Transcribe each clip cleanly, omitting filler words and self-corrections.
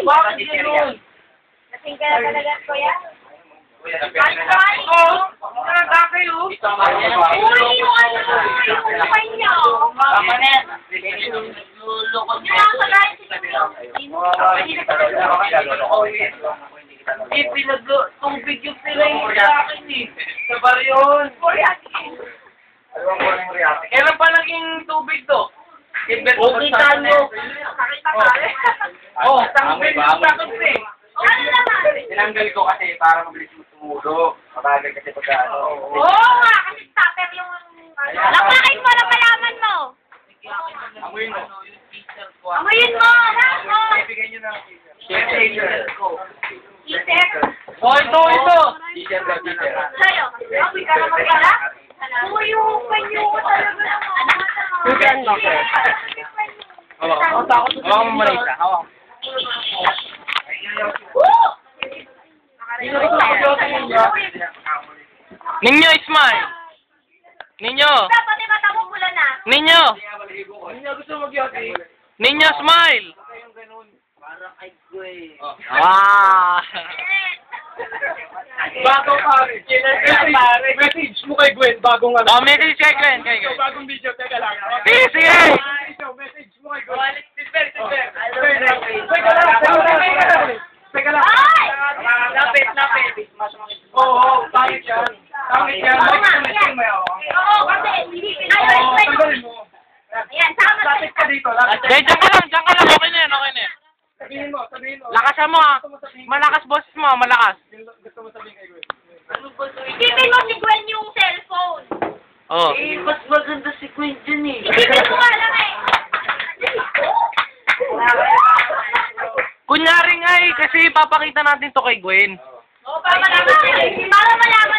Bakit yun? Kasing ka na talaga, kuya. Nagkaka kayo. Uy, yung ano, yung kanya. Tama na yan. Pinag-tubig yung sila yung sa akin eh. Sa baryon. Kailan pa naging tubig to? Okay, talo. Oh, tanggal yung sakit eh. Ano naman? Tinanggal ko kasi para mabilis mo tumulo. Mabagal kasi pagka ano. Oo nga, kasi stopper yung... Laklakin mo, malaman mo. Amoy mo. Amoyin mo, alam mo. Ibigay nyo na. Teacher ko. Teacher. Oh, ito. Teacher ka, teacher. Sa'yo. Amoy ka naman pala. Uy, yung panyo ko talaga naman. Teacher mo, sir. Hawak mo muna isa. Hawak. Ninyo, smile! Ninyo! Pati mata mo pula na. Ninyo! Hindi niya gusto magyati. Ninyo, smile! Parang ay Gwen. Ah! Bago pare. Message mo kay Gwen. Bagong ano. Oh, message kay Gwen, kay Gwen. Bagong video. Teka lang. Sige, sige! Message mo kay Gwen. Teka lang. Ay! Lapit. Oo, pangit yan. Pangit yan. Oo nga, yan. Oo, kasi ayaw Tanggalin mo. Ayan, tama Lapit ka dito. Lapit. Dahil dyan ka lang. Okay na yan, okay na yan. Sabihin mo. Lakasan mo ah. Malakas boses mo, malakas. Gusto mo sabihin kay Gwen. Isipin mo si Gwen yung cellphone. Oh. Eh, mas maganda si Gwen dyan eh. Isipin mo nga lang eh. Kunyari nga eh, kasi papakita natin to kay Gwen. Oo, para malaman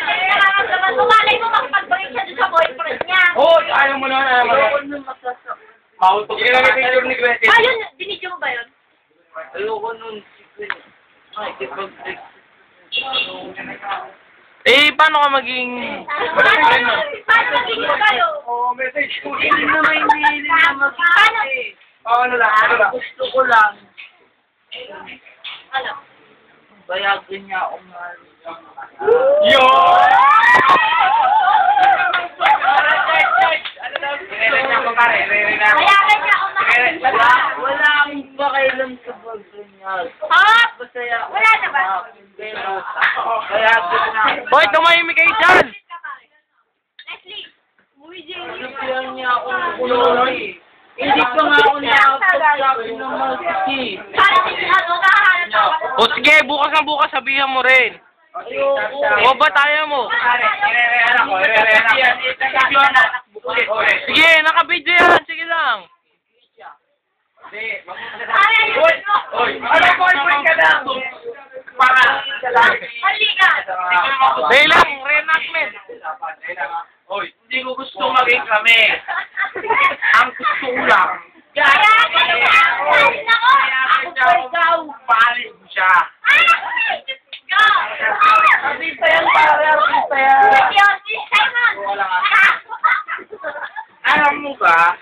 niya yung nararamdaman mo. Malay mo makapag-break siya doon sa boyfriend niya. Oo, ayaw mo na. Ayoko nung masasak. Mahutog ka na picture ni Gwen. Ayun, dinidyo mo ba yun? Ayoko nun si Gwen. Ay, kipag-break. Eh, paano ka maging... Paano maging mo kayo? Oo, message ko. Hindi na may nili na mag-break. Ano lang. Gusto ko lang. Ano? Bayagan niya ako nga. Yo! Mayagan niya ako Wala akong pakailan sa pag-ganyan. Ha? Masaya. Wala na ba? Bayagan na. Hoy, tumahimik kayo dyan! Leslie, umuwi dyan. Sinabihan niya ako ng kulay. Hindi pa nga ako nakapagsabi ng masiki. Para ano, nakahanap ako. O sige, bukas sabihan mo rin. Ayoko. O ba't ayaw mo? Sige, nakabidyo yan. Sige lang. Para yun mo. Ano boyfriend ka na? Halika. Dahil lang, reenactment. Hoy, hindi ko gusto maging kami. Ang gusto ko lang. Kaya ganun na. Sabi na ko. Ako pa ikaw. Palit mo siya. Ay, Diyos ko. Artista yan, pare. Artista yan. Yun, si Simon. Alam mo ba?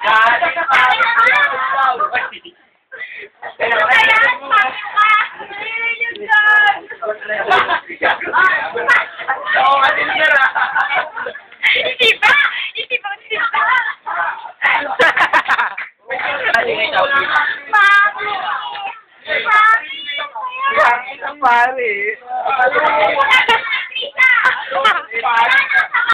Pare. Pare.